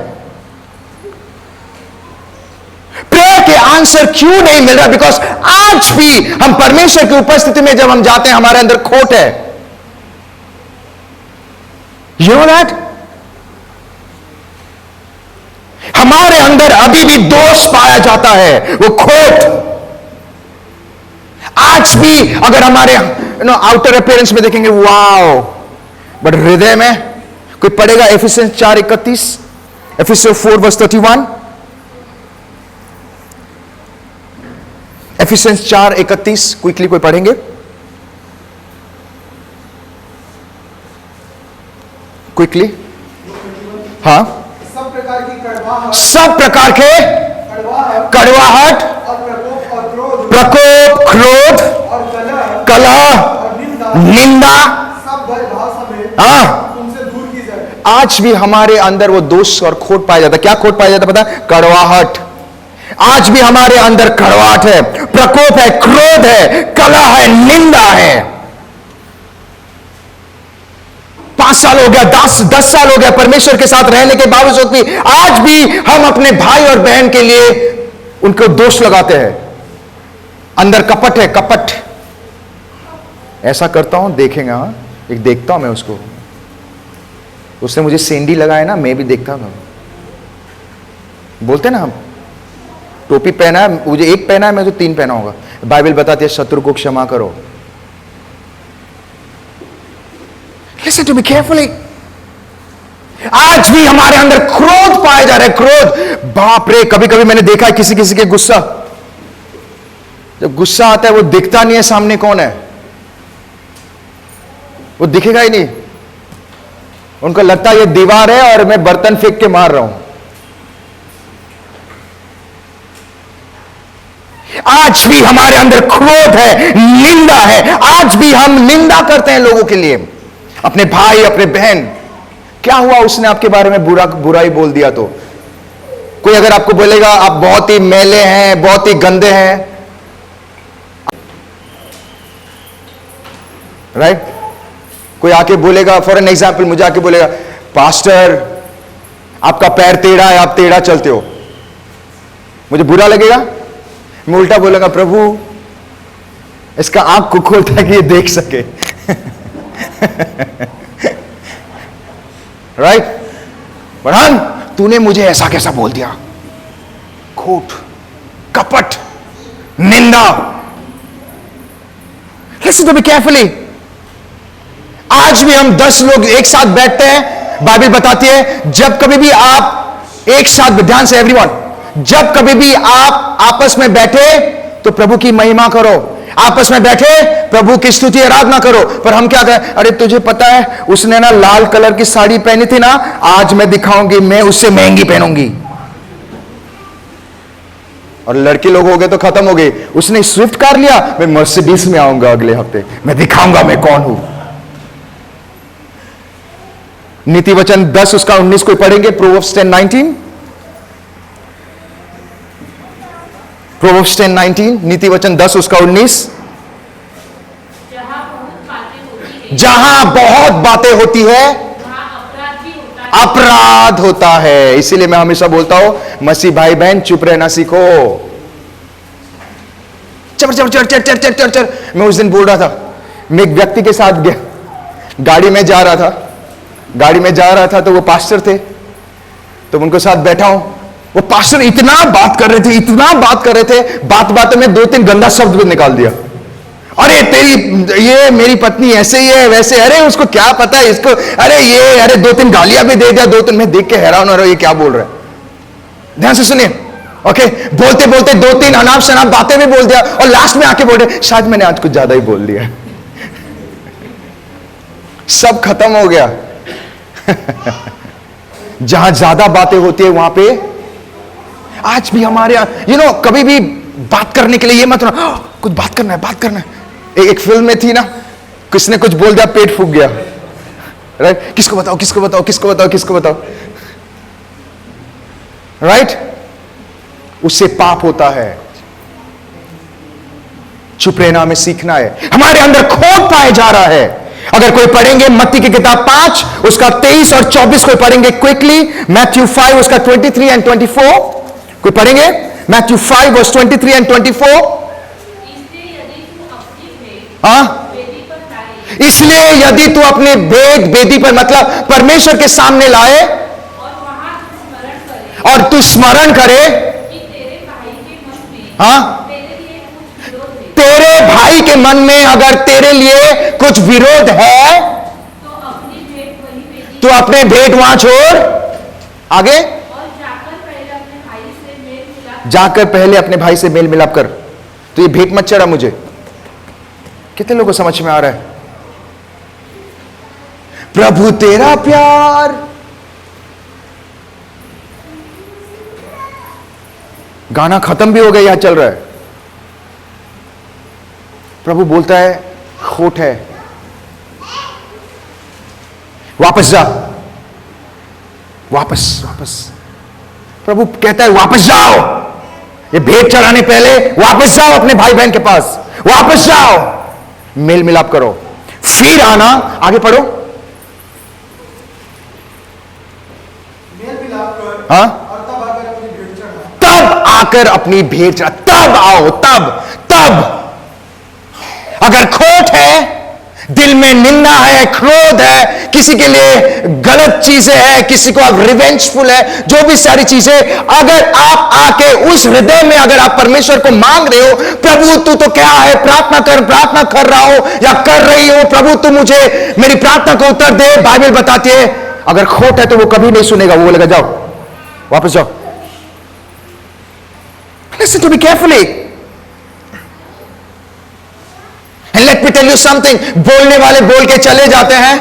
प्रेयर के आंसर क्यों नहीं मिल रहा? बिकॉज आज भी हम परमेश्वर की उपस्थिति में जब हम जाते हैं, हमारे अंदर खोट है। You know that? हमारे अंदर अभी भी दोष पाया जाता है, वो खोट। आज भी अगर हमारे आउटर अपीयरेंस में देखेंगे वाओ, बट हृदय में कोई पढ़ेगा एफिसियंस 4:31, एफिसियंस 4:31, एफिसियंस 4:31 क्विकली कोई पढ़ेंगे? क्विकली। हाँ, सब प्रकार की कड़वाहट, सब प्रकार के कड़वाहट, प्रकोप, क्रोध और कलह, और निंदा, सब भय भाव समेत हाँ, तुमसे दूर की जाए। आज भी हमारे अंदर वो दोष और खोट पाया जाता है। क्या खोट पाया जाता है पता है? कड़वाहट। आज भी हमारे अंदर कड़वाहट है, प्रकोप है, क्रोध है, कलह है, निंदा है। 5 साल हो गया, 10 साल हो गया परमेश्वर के साथ रहने के बावजूद भी आज भी हम अपने भाई और बहन के लिए उनको दोष लगाते हैं। अंदर कपट है, कपट। ऐसा करता हूं, देखेंगे। हाँ, एक देखता हूं मैं उसको, उसने मुझे सेंडी लगाया ना, मैं भी देखता हूं। बोलते ना हम, टोपी पहना है, मुझे एक पहना है, मैं तो 3 पहना होगा। बाइबल बताती है शत्रु को क्षमा करो। Listen to me carefully. आज भी हमारे अंदर क्रोध पाया जा रहा है, क्रोध। बाप रे, कभी कभी मैंने देखा है किसी किसी के गुस्सा, जब गुस्सा आता है वो दिखता नहीं है सामने कौन है, वो दिखेगा ही नहीं। उनको लगता है ये दीवार है और मैं बर्तन फेंक के मार रहा हूं। आज भी हमारे अंदर क्रोध है, निंदा है। आज भी हम निंदा करते हैं लोगों के लिए, अपने भाई, अपने बहन। क्या हुआ, उसने आपके बारे में बुराई बोल दिया तो कोई अगर आपको बोलेगा आप बहुत ही मैले हैं, बहुत ही गंदे हैं, राइट? कोई आके बोलेगा, फॉर एन एग्जाम्पल मुझे आके बोलेगा पास्टर आपका पैर टेढ़ा है, आप टेढ़ा चलते हो, मुझे बुरा लगेगा। मैं उल्टा बोलूंगा प्रभु इसका आंख को खोलता है कि ये देख सके। राइट? बरहान, तूने मुझे ऐसा कैसा बोल दिया? खोट, कपट, निंदा। Listen to me carefully. आज भी हम 10 लोग एक साथ बैठते हैं, बाइबल बताती है जब कभी भी आप एक साथ, ध्यान से एवरीवन, जब कभी भी आप आपस में बैठे तो प्रभु की महिमा करो, आपस में बैठे प्रभु की स्तुति आराधना करो। पर हम क्या कहें? अरे तुझे पता है उसने ना लाल कलर की साड़ी पहनी थी ना, आज मैं दिखाऊंगी, मैं उससे महंगी पहनूंगी। और लड़के लोग हो गए तो खत्म हो गए। उसने स्विफ्ट कार लिया, मैं मर्सिडीज में आऊंगा अगले हफ्ते, मैं दिखाऊंगा मैं कौन हूं। नीति वचन 10 उसका 19 को पढ़ेंगे, प्रोवर्ब्स 10:19। प्रोवर्ब्स 10:19, नीति वचन 10 उसका 19। जहां बहुत बातें होती है अपराध होता है। इसीलिए मैं हमेशा बोलता हूं, मसीह भाई बहन चुप रहना सीखो। चर चर चर चर चर चर चर चर। मैं उस दिन बोल रहा था, मैं एक व्यक्ति के साथ गया, गाड़ी में जा रहा था तो वो पास्टर थे, तो उनको साथ बैठा हूं। वो पास्टर इतना बात कर रहे थे, बात में 2-3 गंदा शब्द भी निकाल दिया। अरे तेरी ये मेरी पत्नी ऐसे ही है वैसे, अरे उसको क्या पता है इसको, अरे 2-3 गालियां भी दे दिया, 2-3। मैं देख के हैरान हो रहा हूं, ये क्या बोल रहा है। ध्यान से सुनिए, ओके? बोलते 2-3 अनाप शनाप बातें भी बोल दिया, और लास्ट में आके बोल रहे शायद मैंने आज कुछ ज्यादा ही बोल दिया। सब खत्म हो गया। जहां ज्यादा बातें होती है वहां पे आज भी हमारे यहां कभी भी बात करने के लिए ये मत ना, कुछ बात करना है। एक फिल्म में थी ना, किसने कुछ बोल दिया, पेट फूक गया, राइट? किसको बताओ, राइट? उससे पाप होता है। चुप रहना हमें सीखना है। हमारे अंदर खोट पाया जा रहा है। अगर कोई पढ़ेंगे मत्ती की किताब 5 उसका 23 और 24 को पढ़ेंगे क्विकली, मैथ्यू 5 उसका 23 और 24 कोई पढ़ेंगे, मैथ्यू 5 वर्स 23 और 24। इसलिए यदि तू अपने भेद बेदी पर, मतलब परमेश्वर के सामने लाए और तू स्मरण करे, तेरे भाई के मन में अगर तेरे लिए कुछ विरोध है तो अपने भेंट वहां छोड़, आगे जाकर पहले अपने भाई से मेल मिलाप कर। तो ये भेंट मत चढ़ा मुझे। कितने लोगों को समझ में आ रहा है? प्रभु तेरा प्यार, गाना खत्म भी हो गया, यहां चल रहा है। प्रभु बोलता है खोट है, वापस जा, वापस। प्रभु कहता है वापस जाओ, ये भेंट चढ़ाने पहले वापस जाओ अपने भाई बहन के पास, वापस जाओ, मेल मिलाप करो, फिर आना। आगे पढ़ो। मेल मिलाप कर, हाँ, और तब आकर अपनी भेंट चढ़ा। तब आकर अपनी भेंट चढ़ा, तब आओ, तब। अगर खोट है, दिल में निंदा है, क्रोध है, किसी के लिए गलत चीजें हैं, किसी को आप रिवेंजफुल है, जो भी सारी चीजें, अगर आप आके उस हृदय में अगर आप परमेश्वर को मांग रहे हो, प्रभु तू तो क्या है, प्रार्थना कर रहा हो या कर रही हो, प्रभु तू मुझे मेरी प्रार्थना को उत्तर दे। बाइबल बताती है अगर खोट है तो वो कभी नहीं सुनेगा, वो बोलेगा जाओ, वापस जाओ। Listen to me carefully. And let me tell you something, बोलने वाले बोल के चले जाते हैं,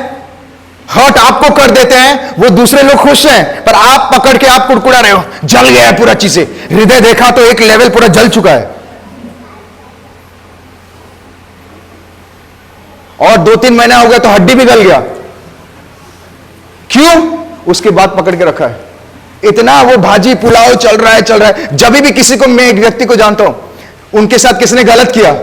हर्ट आपको कर देते हैं, वो दूसरे लोग खुश हैं, पर आप पकड़ के आप कुड़कुड़ा रहे हो, जल गया है पूरा चीजें। हृदय देखा तो एक लेवल पूरा जल चुका है, और 2-3 महीना हो गया तो हड्डी भी गल गया। क्यों? उसके बाद पकड़ के रखा है। इतना वो भाजी पुलाव चल रहा है। जब भी किसी को, मैं एक व्यक्ति को जानता हूं, उनके साथ किसने गलत किया,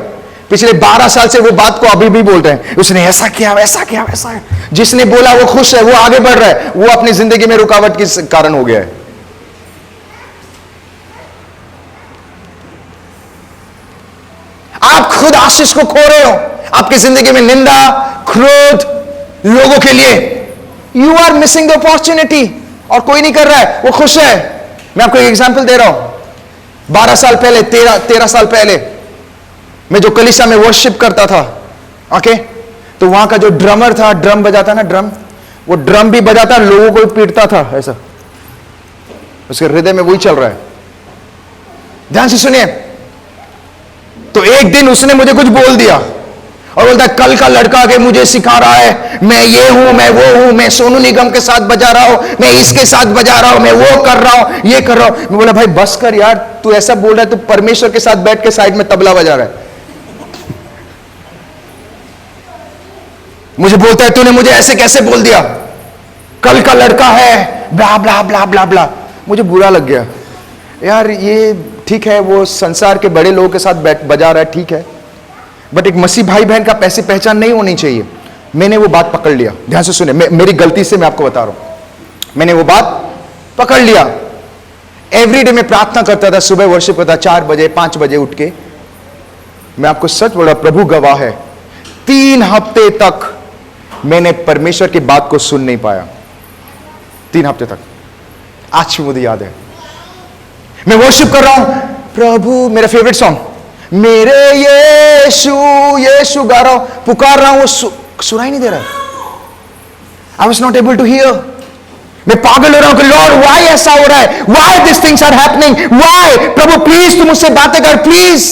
पिछले 12 साल से वो बात को अभी भी बोलते हैं, उसने ऐसा किया वैसा किया वैसा है। जिसने बोला वो खुश है, वो आगे बढ़ रहा है, वो अपनी जिंदगी में रुकावट के कारण हो गया है। आप खुद आशीष को खो रहे हो, आपकी जिंदगी में निंदा, क्रोध लोगों के लिए, you are missing the opportunity, और कोई नहीं कर रहा है, वो खुश है। मैं आपको एक एग्जांपल दे रहा हूं। 12 साल पहले, 13 साल पहले मैं जो कलीसिया में वर्शिप करता था, ओके, तो वहां का जो ड्रमर था, ड्रम बजाता ना, ड्रम, वो ड्रम भी बजाता, लोगों को भी पीटता था ऐसा, उसके हृदय में वही चल रहा है। ध्यान से सुनिए। तो एक दिन उसने मुझे कुछ बोल दिया और बोलता है कल का लड़का आके मुझे सिखा रहा है, मैं ये हूं, मैं वो हूं, मैं सोनू निगम के साथ बजा रहा हूं, मैं इसके साथ बजा रहा हूं, मैं वो कर रहा हूं, ये कर रहा हूं। मैं बोला भाई बस कर यार, तू ऐसा बोल रहा है, तू परमेश्वर के साथ बैठ के साइड में तबला बजा रहा है। मुझे बोलता है तूने मुझे ऐसे कैसे बोल दिया, कल का लड़का है, ब्ला ब्ला ब्ला ब्ला ब्ला। मुझे बुरा लग गया यार, ये ठीक है वो संसार के बड़े लोगों के साथ बैठ बजा रहा है, ठीक है, बट एक मसीह भाई बहन का पैसे पहचान नहीं होनी चाहिए। मैंने वो बात पकड़ लिया। ध्यान से सुने, मेरी गलती से मैं आपको बता रहा हूं, मैंने वो बात पकड़ लिया। एवरीडे में प्रार्थना करता था, सुबह वर्शिप करता 4 बजे 5 बजे उठ के। मैं आपको सच बोला, प्रभु गवाह है, 3 हफ्ते तक मैंने परमेश्वर की बात को सुन नहीं पाया, 3 हफ्ते तक। आज भी मुझे याद है, मैं वर्शिप कर रहा हूं, प्रभु, मेरा फेवरेट सॉन्ग, मेरे यीशु यीशु गा रहा हूं, पुकार रहा हूं, सुनाई नहीं दे रहा। I was not able to hear. मैं पागल हो रहा हूं कि लॉर्ड व्हाई ऐसा हो रहा है, why this things are happening, why, प्रभु प्लीज तू मुझसे बातें कर प्लीज।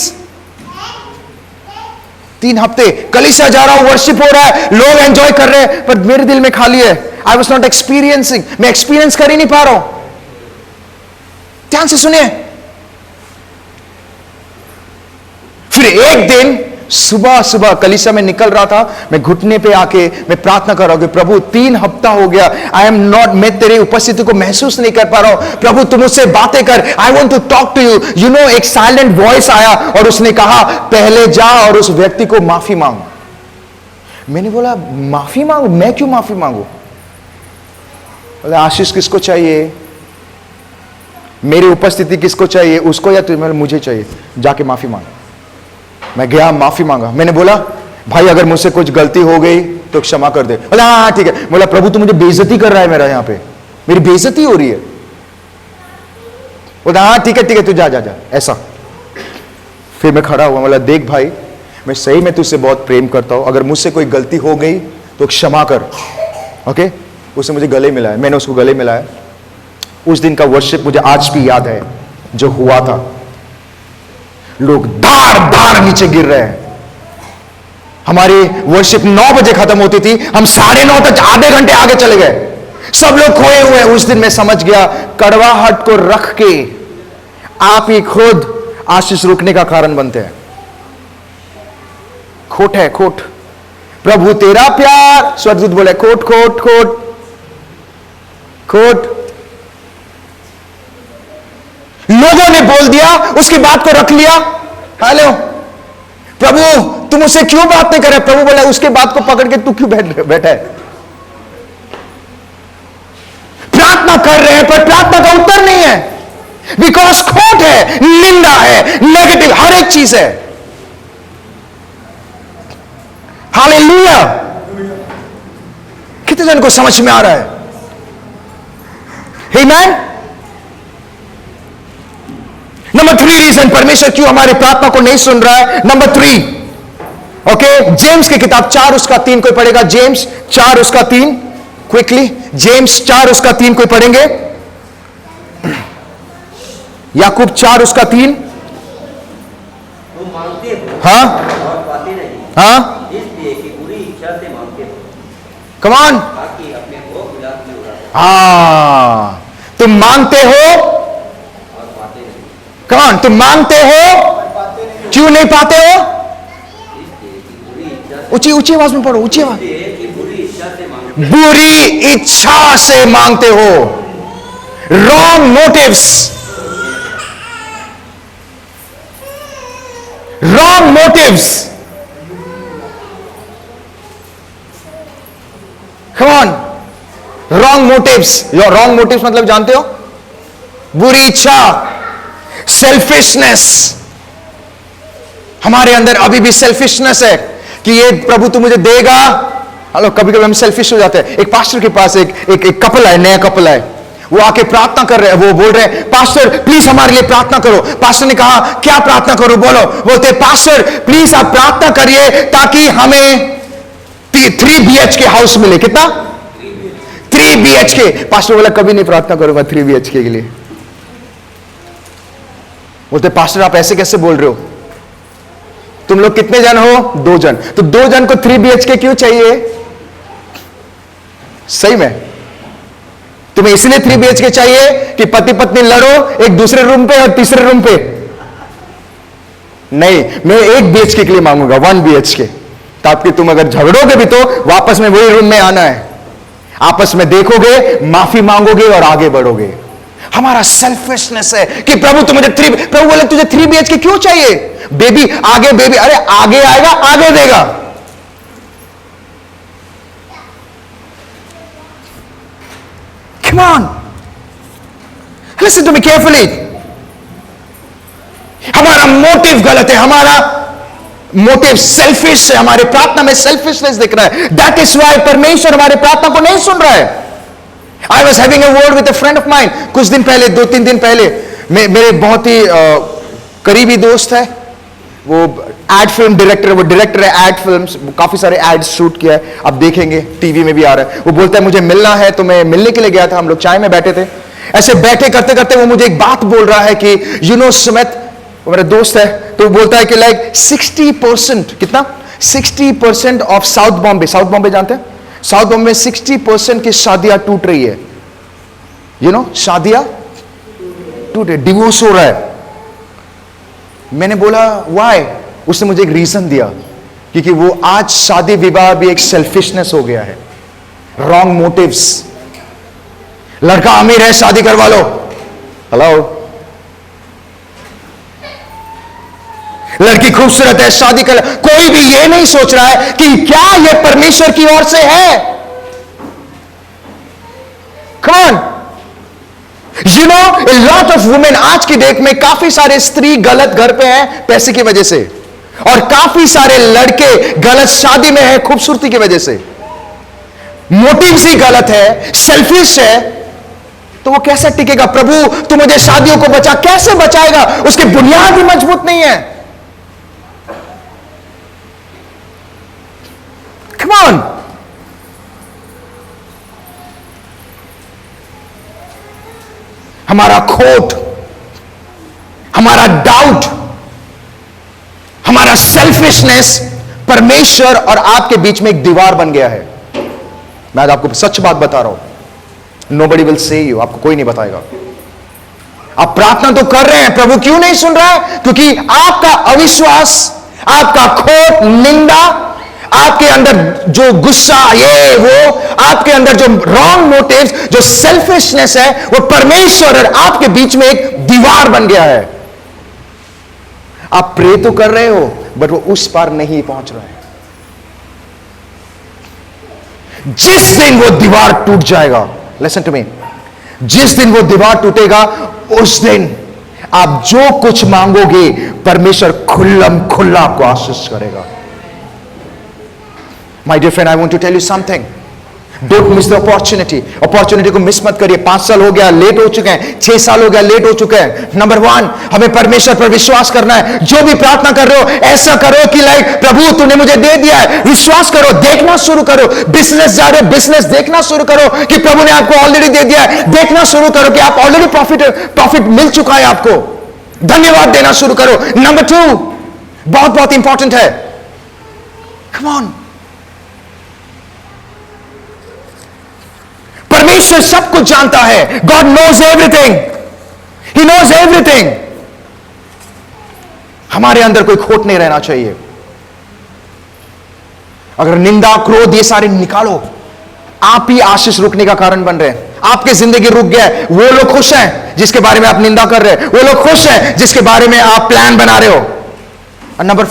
3 हफ्ते कलीसिया जा रहा हूं, वर्शिप हो रहा है, लोग एंजॉय कर रहे हैं, पर मेरे दिल में खाली है। आई वॉज नॉट एक्सपीरियंसिंग, मैं एक्सपीरियंस कर ही नहीं पा रहा हूं। ध्यान से सुनिए। फिर एक दिन सुबह सुबह कलीसिया में निकल रहा था, मैं घुटने पे आके मैं प्रार्थना कर रहा हूं कि प्रभु 3 हफ्ता हो गया, आई एम नॉट, मैं तेरी उपस्थिति को महसूस नहीं कर पा रहा हूं, प्रभु तुम मुझसे बातें कर, I want to talk to you. You know, एक साइलेंट वॉइस आया और उसने कहा पहले जा और उस व्यक्ति को माफी मांग। मैंने बोला माफी मांगू? मैं क्यों माफी मांगू? बोले आशीष किसको चाहिए, मेरी उपस्थिति किसको चाहिए, उसको या तुम्हें? मुझे चाहिए, जाके माफी मांग। मैं गया, माफी मांगा। मैंने बोला भाई अगर मुझसे कुछ गलती हो गई तो क्षमा कर दे। बोला हाँ ठीक है। बोला प्रभु तू मुझे बेइज्जती कर रहा है, मेरा यहां पे मेरी बेइज्जती हो रही है। बोला हाँ ठीक है तू जा जा जा, ऐसा। फिर मैं खड़ा हुआ, बोला देख भाई मैं सही में तुझसे बहुत प्रेम करता हूं, अगर मुझसे कोई गलती हो गई तो क्षमा कर, ओके। उसने मुझे गले मिलाया, मैंने उसको गले मिलाया। उस दिन का वर्शिप मुझे आज भी याद है जो हुआ था। लोग धाड़ धाड़ नीचे गिर रहे हैं। हमारी वर्शिप 9 बजे खत्म होती थी, हम 9:30 तक आधे घंटे आगे चले गए, सब लोग खोए हुए। उस दिन मैं समझ गया कड़वाहट को रख के आप ही खुद आशीष रुकने का कारण बनते हैं। खोट है, खोट। प्रभु तेरा प्यार, स्वर्गदूत बोले खोट खोट खोट खोट। लोगों ने बोल दिया, उसकी बात को रख लिया। हेलो प्रभु तुम उससे क्यों बात नहीं कर रहे? प्रभु बोला उसके बात को पकड़ के तू क्यों बैठा है? प्रार्थना कर रहे हैं पर प्रार्थना का उत्तर नहीं है, बिकॉज खोट है, निंदा है, नेगेटिव हर एक चीज है। हालेलुया। कितने जन को समझ में आ रहा है? आमेन। नंबर 3 रीजन परमेश्वर क्यों हमारी प्रार्थना को नहीं सुन रहा है। नंबर 3, ओके, जेम्स की किताब 4 उसका 3 कोई पढ़ेगा? जेम्स 4 उसका 3, क्विकली। जेम्स 4 उसका 3 कोई पढ़ेंगे? याकूब 4 उसका 3। तुम मांगते हो हाँ और पाते नहीं, हाँ, इसलिए कि बुरी इच्छा से मांगते हो, कमान। ताकि अपने भोग विलास में उड़ा दो हाँ, तुम मांगते हो और पाते नहीं, कमान, तुम मांगते हो क्यों नहीं पाते हो? इसलिए कि बुरी इच्छा से, ऊंची ऊंची आवाज में पढ़ो, ऊंची आवाज। इसलिए कि बुरी इच्छा से मांगते बुरी इच्छा से मांगते हो, wrong motives, wrong motives. Come on, wrong motives. Wrong motives मतलब जानते हो? बुरी इच्छा, सेल्फिशनेस। हमारे अंदर अभी भी सेल्फिशनेस है कि ये प्रभु तू मुझे देगा, हेलो, कभी कभी हम सेल्फिश हो जाते हैं। एक पास्टर के पास एक कपल है, नया कपल है, वो आके प्रार्थना कर रहे हैं। वो बोल रहे हैं, पास्टर प्लीज हमारे लिए प्रार्थना करो। पास्टर ने कहा, क्या प्रार्थना करो, बोलो। बोलते, पास्टर प्लीज आप प्रार्थना करिए ताकि हमें 3 BHK हाउस मिले। कितना? 3 BHK। पास्टर बोला, कभी नहीं प्रार्थना करूंगा 3 BHK के लिए। बोलते, पास्टर आप ऐसे कैसे बोल रहे हो? तुम लोग कितने जन हो? 2 जन। तो 2 जन को 3 BHK क्यों चाहिए? सही में तुम्हें इसलिए 3 BHK चाहिए कि पति पत्नी लड़ो एक दूसरे रूम पे और तीसरे रूम पे? नहीं, मैं 1 BHK के लिए मांगूंगा, 1 BHK, ताकि तुम अगर झगड़ोगे भी तो वापस में वही रूम में आना है, आपस में देखोगे, माफी मांगोगे और आगे बढ़ोगे। हमारा सेल्फिशनेस है कि प्रभु तू मुझे प्रभु बोले तुझे 3 BHK क्यों चाहिए? बेबी आगे, बेबी, अरे आगे आएगा, आगे देगा। Come on, listen to me carefully. हमारा मोटिव गलत है, हमारा मोटिव सेल्फिश है, हमारे प्रार्थना में सेल्फिशनेस दिख रहा है। दैट इज वाई परमेश्वर हमारे प्रार्थना को नहीं सुन रहा है। I was having a word with a friend of mind, कुछ दिन पहले, 2-3 दिन पहले। मेरे बहुत ही करीबी दोस्त है, वो एड फिल्म डायरेक्टर, वो डायरेक्टर है एड फिल्म्स, काफी सारे एड्स शूट किया है, अब देखेंगे, टीवी में भी आ रहा है। वो बोलता है मुझे मिलना है, तो मैं मिलने के लिए गया था। हम लोग चाय में बैठे थे, ऐसे बैठे करते करते वो मुझे एक बात बोल रहा है कि यू नो सुमित, वो मेरा दोस्त है, तो वो बोलता है कि लाइक 60%, कितना? 60% ऑफ साउथ बॉम्बे जानते हैं? साउथ बॉम्बे में 60% की शादियां टूट रही है। यू नो, शादियां टूट रही, डिवोर्स हो रहा है। मैंने बोला व्हाई? उसने मुझे एक रीजन दिया, क्योंकि वो आज शादी विवाह भी एक सेल्फिशनेस हो गया है, रॉन्ग मोटिव्स। लड़का अमीर है, शादी करवा लो। हेलो, लड़की खूबसूरत है, शादी कर। कोई भी ये नहीं सोच रहा है कि क्या ये परमेश्वर की ओर से है। कौन? You know, a lot of women, आज की डेट में काफी सारे स्त्री गलत घर पे हैं पैसे की वजह से, और काफी सारे लड़के गलत शादी में हैं खूबसूरती की वजह से। मोटिव्स ही गलत है, सेल्फिश है, तो वो कैसे टिकेगा? प्रभु तू मुझे शादियों को बचा, कैसे बचाएगा? उसकी बुनियाद ही मजबूत नहीं है। कम ऑन, हमारा खोट, हमारा डाउट, हमारा सेल्फिशनेस परमेश्वर और आपके बीच में एक दीवार बन गया है। मैं आज आपको सच बात बता रहा हूं, नोबडी विल से यू, आपको कोई नहीं बताएगा। आप प्रार्थना तो कर रहे हैं, प्रभु क्यों नहीं सुन रहा है? क्योंकि आपका अविश्वास, आपका खोट, निंदा, आपके अंदर जो गुस्सा, ये वो, आपके अंदर जो रॉन्ग मोटिव्स, जो सेल्फिशनेस है, वो परमेश्वर और आपके बीच में एक दीवार बन गया है। आप प्रे तो कर रहे हो, बट वो उस पार नहीं पहुंच रहा है। जिस दिन वो दीवार टूट जाएगा, लिसन टू मी, जिस दिन वो दीवार टूटेगा, उस दिन आप जो कुछ मांगोगे परमेश्वर खुल्लम खुल्ला आपको आशीष करेगा। My dear friend, I want to tell you something, don't miss the opportunity को मिस मत करिए। 5 साल हो गया, लेट हो चुके हैं, 6 साल हो गया, लेट हो चुके हैं। नंबर 1, हमें परमेश्वर पर विश्वास करना है। जो भी प्रार्थना कर रहे हो, ऐसा करो कि लाइक प्रभु तूने मुझे दे दिया है, विश्वास करो, देखना शुरू करो। बिजनेस जा रहे हो, बिजनेस देखना शुरू करो कि प्रभु ने आपको ऑलरेडी दे दिया है। देखना शुरू करो कि आप ऑलरेडी प्रॉफिट मिल चुका है आपको। धन्यवाद देना शुरू करो। नंबर 2 बहुत बहुत इंपॉर्टेंट है, कम ऑन, परमेश्वर सब कुछ जानता है। God knows everything, he knows everything. हमारे अंदर कोई खोट नहीं रहना चाहिए। अगर निंदा, क्रोध, ये सारे निकालो, आप ही आशीष रुकने का कारण बन रहे हैं। आपकी जिंदगी रुक गया है। वो लोग खुश हैं जिसके बारे में आप निंदा कर रहे हैं, वो लोग खुश हैं जिसके बारे में आप प्लान बना रहे हो। और नंबर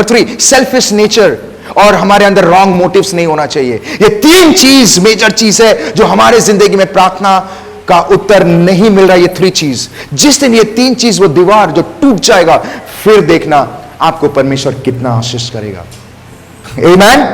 3 सेल्फिश नेचर, और हमारे अंदर रॉन्ग मोटिव्स नहीं होना चाहिए। ये 3 चीज मेजर चीज है जो हमारे जिंदगी में प्रार्थना का उत्तर नहीं मिल रहा। ये 3 चीज, जिस दिन ये 3 चीज, वो दीवार जो टूट जाएगा, फिर देखना आपको परमेश्वर कितना आशीष करेगा। आमीन।